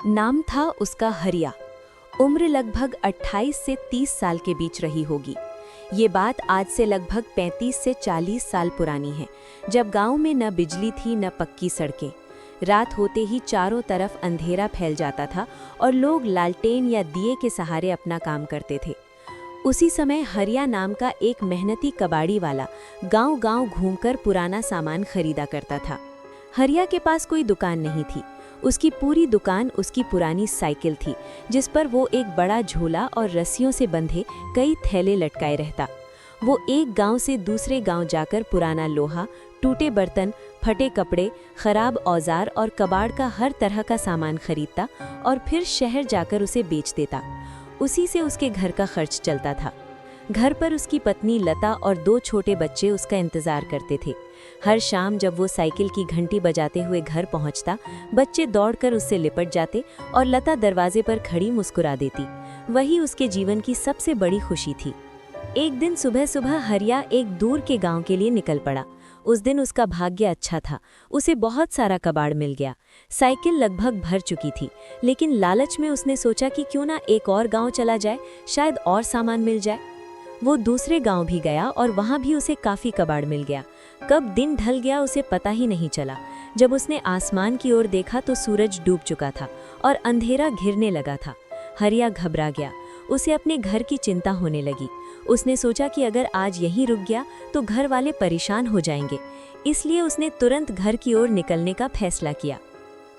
नाम था उसका हरिया। उम्र लगभग 28 से 30 साल के बीच रही होगी। ये बात आज से लगभग 35 से 40 साल पुरानी है, जब गांव में न बिजली थी न पक्की सड़कें। रात होते ही चारों तरफ अंधेरा फैल जाता था और लोग लालटेन या दिए के सहारे अपना काम करते थे। उसी समय हरिया नाम का एक मेहनती कबाड़ी वाला गांव-गांव घूमकर पुराना सामान खरीदा करता था। हरिया के पास कोई दुकान नहीं थी। उसकी पूरी दुकान उसकी पुरानी साइकिल थी, जिस पर वो एक बड़ा झोला और रस्सियों से बंधे कई थैले लटकाए रहता। वो एक गांव से दूसरे गांव जाकर पुराना लोहा, टूटे बर्तन, फटे कपड़े, खराब औजार और कबाड़ का हर तरह का सामान खरीदता और फिर शहर जाकर उसे बेच देता। उसी से उसके घर का खर्च चलता था। घर पर उसकी पत्नी लता और 2 छोटे बच्चे उसका इंतजार करते थे। हर शाम जब वो साइकिल की घंटी बजाते हुए घर पहुंचता, बच्चे दौड़कर उससे लिपट जाते और लता दरवाजे पर खड़ी मुस्कुरा देती। वही उसके जीवन की सबसे बड़ी खुशी थी। एक दिन सुबह सुबह हरिया एक दूर के गांव के लिए निकल पड़ा। उस दिन उसका भाग्य अच्छा था। उसे बहुत सारा कबाड़ मिल गया। साइकिल लगभग भर चुकी थी, लेकिन लालच में उसने सोचा कि क्यों ना एक और गांव चला जाए, शायद और सामान मिल जाए। वो दूसरे गांव भी गया और वहां भी उसे काफी कबाड़ मिल गया। कब दिन ढल गया उसे पता ही नहीं चला। जब उसने आसमान की ओर देखा तो सूरज डूब चुका था और अंधेरा घिरने लगा था। हरिया घबरा गया। उसे अपने घर की चिंता होने लगी। उसने सोचा कि अगर आज यहीं रुक गया तो घर वाले परेशान हो जाएंगे। इसलिए उसने तुरंत घर की ओर निकलने का फैसला किया।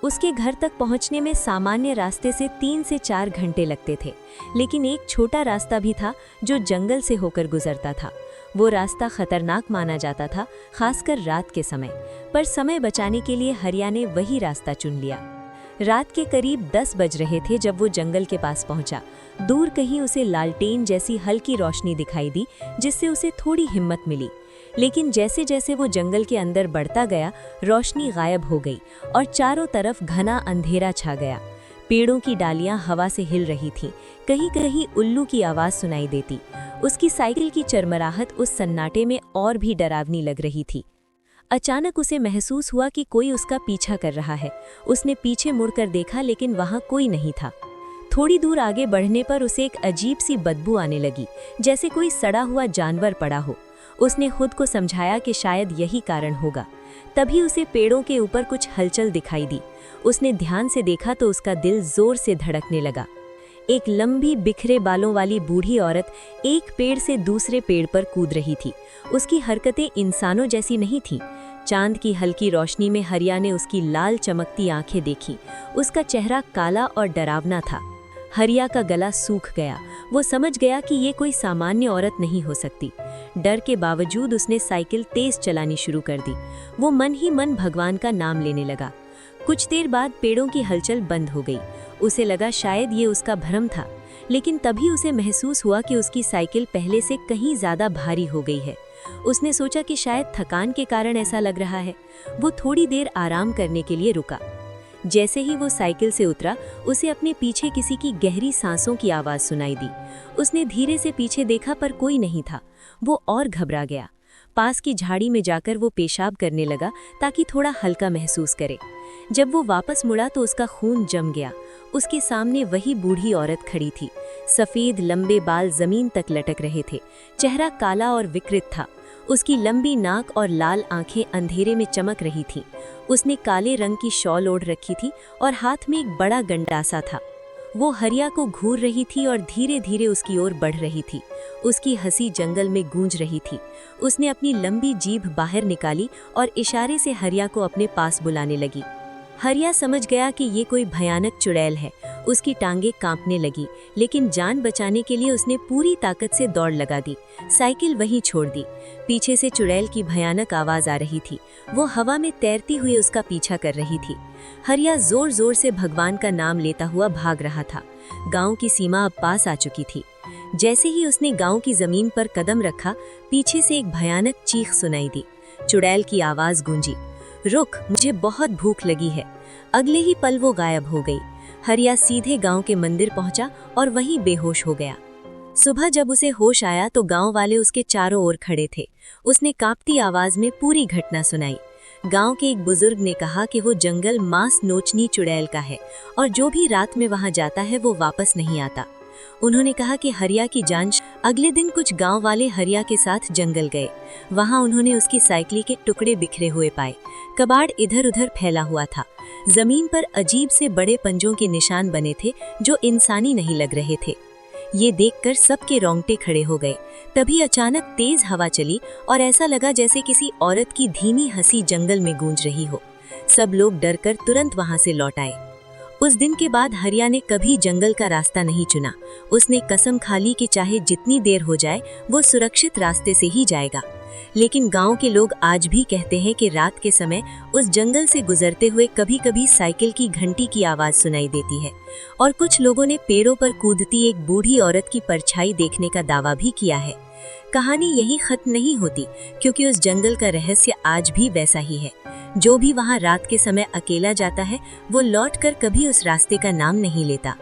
उसके घर तक पहुंचने में सामान्य रास्ते से 3 से 4 घंटे लगते थे, लेकिन एक छोटा रास्ता भी था जो जंगल से होकर गुजरता था। वो रास्ता खतरनाक माना जाता था, खासकर रात के समय। पर समय बचाने के लिए हरिया ने वही रास्ता चुन लिया। रात के करीब 10 बज रहे थे जब वो जंगल के पास पहुंचा। दूर कहीं उसे लालटेन जैसी हल्की रोशनी दिखाई दी, जिससे उसे थोड़ी हिम्मत मिली। लेकिन जैसे जैसे वो जंगल के अंदर बढ़ता गया, रोशनी गायब हो गई और चारों तरफ घना अंधेरा छा गया। पेड़ों की डालियां हवा से हिल रही थीं, कहीं कहीं उल्लू की आवाज़ सुनाई देती। उसकी साइकिल की चरमराहट उस सन्नाटे में और भी डरावनी लग रही थी। अचानक उसे महसूस हुआ कि कोई उसका पीछा कर रहा है। उसने पीछे मुड़कर देखा, लेकिन वहां कोई नहीं था। थोड़ी दूर आगे बढ़ने पर उसे एक अजीब सी बदबू आने लगी, जैसे कोई सड़ा हुआ जानवर पड़ा हो। उसने खुद को समझाया कि शायद यही कारण होगा। तभी उसे पेड़ों के ऊपर कुछ हलचल दिखाई दी। उसने ध्यान से देखा तो उसका दिल जोर से धड़कने लगा। एक लंबी बिखरे बालों वाली बूढ़ी औरत एक पेड़ से दूसरे पेड़ पर कूद रही थी। उसकी हरकतें इंसानों जैसी नहीं थीं। चांद की हल्की रोशनी में हरिया ने उसकी लाल चमकती आंखें देखी। उसका चेहरा काला और डरावना था। हरिया का गला सूख गया। वो समझ गया कि ये कोई सामान्य औरत नहीं हो सकती। डर के बावजूद उसने साइकिल तेज चलानी शुरू कर दी। वो मन ही मन भगवान का नाम लेने लगा। कुछ देर बाद पेड़ों की हलचल बंद हो गई। उसे लगा शायद ये उसका भ्रम था, लेकिन तभी उसे महसूस हुआ कि उसकी साइकिल पहले से कहीं ज्यादा भारी हो गई है। उसने सोचा कि शायद थकान के कारण ऐसा लग रहा है। वो थोड़ी देर आराम करने के लिए रुका। जैसे ही वो साइकिल से उतरा, उसे अपने पीछे किसी की गहरी सांसों की आवाज़ सुनाई दी। उसने धीरे से पीछे देखा पर कोई नहीं था। वो और घबरा गया। पास की झाड़ी में जाकर वो पेशाब करने लगा ताकि थोड़ा हल्का महसूस करे। जब वो वापस मुड़ा तो उसका खून जम गया। उसके सामने वही बूढ़ी औरत खड़ी थी। सफ़ेद लंबे बाल ज़मीन तक लटक रहे थे। चेहरा काला और विकृत था। उसकी लंबी नाक और लाल आंखें अंधेरे में चमक रही थीं। उसने काले रंग की शॉल ओढ़ रखी थी और हाथ में एक बड़ा गंडासा था। वो हरिया को घूर रही थी और धीरे धीरे उसकी ओर बढ़ रही थी। उसकी हंसी जंगल में गूंज रही थी। उसने अपनी लंबी जीभ बाहर निकाली और इशारे से हरिया को अपने पास बुलाने लगी। हरिया समझ गया कि ये कोई भयानक चुड़ैल है। उसकी टांगें कांपने लगी, लेकिन जान बचाने के लिए उसने पूरी ताकत से दौड़ लगा दी। साइकिल वहीं छोड़ दी। पीछे से चुड़ैल की भयानक आवाज़ आ रही थी। वो हवा में तैरती हुई उसका पीछा कर रही थी। हरिया जोर जोर से भगवान का नाम लेता हुआ भाग रहा था। गांव की सीमा अब पास आ चुकी थी। जैसे ही उसने गांव की जमीन पर कदम रखा, पीछे से एक भयानक चीख सुनाई दी। चुड़ैल की आवाज़ गूंजी, रुक, मुझे बहुत भूख लगी है। अगले ही पल वो गायब हो गई। हरिया सीधे गांव के मंदिर पहुंचा और वहीं बेहोश हो गया। सुबह जब उसे होश आया तो गांव वाले उसके चारों ओर खड़े थे। उसने कांपती आवाज में पूरी घटना सुनाई। गांव के एक बुजुर्ग ने कहा कि वो जंगल मांस नोचनी चुड़ैल का है और जो भी रात में वहां जाता है वो वापस नहीं आता। उन्होंने कहा कि हरिया की जान। अगले दिन कुछ गांव वाले हरिया के साथ जंगल गए। वहां उन्होंने उसकी साइकिल के टुकड़े बिखरे हुए पाए। कबाड़ इधर उधर फैला हुआ था। जमीन पर अजीब से बड़े पंजों के निशान बने थे जो इंसानी नहीं लग रहे थे। ये देखकर सबके रोंगटे खड़े हो गए। तभी अचानक तेज हवा चली और ऐसा लगा जैसे किसी औरत की धीमी हंसी जंगल में गूंज रही हो। सब लोग डरकर तुरंत वहां से लौट आए। उस दिन के बाद हरिया ने कभी जंगल का रास्ता नहीं चुना। उसने कसम खा ली कि चाहे जितनी देर हो जाए वो सुरक्षित रास्ते से ही जाएगा। लेकिन गांव के लोग आज भी कहते हैं कि रात के समय उस जंगल से गुजरते हुए कभी कभी साइकिल की घंटी की आवाज सुनाई देती है और कुछ लोगों ने पेड़ों पर कूदती एक बूढ़ी औरत की परछाई देखने का दावा भी किया है। कहानी यही खत्म नहीं होती, क्योंकि उस जंगल का रहस्य आज भी वैसा ही है। जो भी वहां रात के समय अकेला जाता है वो लौटकर कभी उस रास्ते का नाम नहीं लेता।